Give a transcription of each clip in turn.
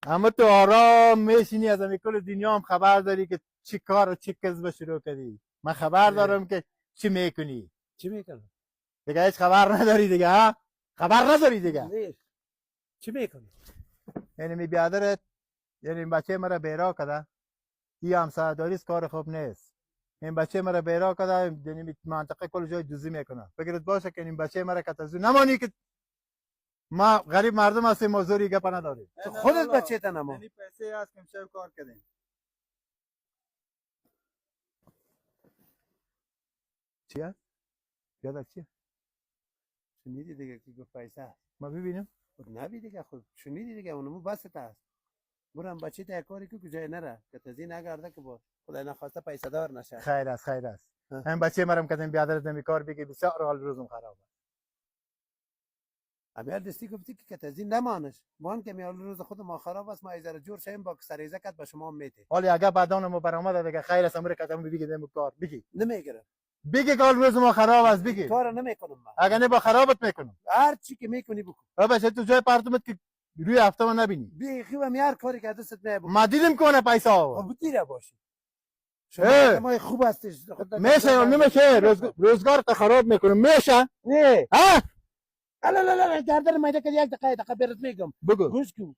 اما تو آرام میشینی از همین کل دنیا هم خبر داری که چی کار و چی کسب شروع کردی. من خبر دارم که چی میکنی. چی میکنم؟ دیگه هیچ خبر نداری دیگه ها؟ خبر نداری دیگه. چی میکنی؟ یعنی می بیادرت، یعنی این بچه مرا بیرا کده، این همسرداریست کار خوب نیست. این بچه مرا بیرا کده، یعنی منطقه کل جای دوزی میکنه. فکرت باشه که این بچه مرا کتازو نمانی که ما غریب مردم هستیم، مزدوری گپ نداریم. تو خودت بچه تنم. یعنی پیسه هست که امشب کار کردیم. چی هست؟ یادت چیه؟ شنیدی دیگه که گفت پیسه هست. ما ببینیم. خود نبی دیگه، خود شنیدی دیگه، اونمو بست هست. برم بچه تا کاری که جای نره که تزی نگرده که با خدای نخواسته پیسه دار نشه. خیر است، خیر است. هم بچه مرم کردیم بیادرت نمی کار بگی بسیار حال روزم خرابه. امیال دستی گفتی که تزی نمانش. وان که میال روز خود ما خراب است، ما ایزر جور شیم با سریزه کد به شما میته. حالی اگه بعدان ما برآمد دیگه خیر است، امر کردم بگی نمی کار بگی. نمیگیره. بگی که روز ما خراب است بگی. تو را نمیکنم من. اگه نه با خرابت میکنم. هر چی که میکنی بکن. بچه تو جای پرتمت که روی هفته ما نبینی. بیخی و میار کاری که دستت میبود. ما دیدم کنه پیسه ها. خب دیره باشی. شما ما خوب هستش. میشه یا نمیشه؟ روزگار تا خراب میکنم. میشه؟ نه. ها؟ لا گردن میده که یک دقیقه برات میگم. بگو. گوش کن.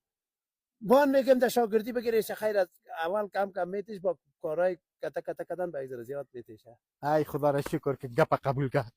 وان میگم در شاگردی بگیریش خیر از اول کم میتیش با کارهای کتا کدن به ایزر زیاد میتیشه. ای خدا را شکر که گپ قبول کرد.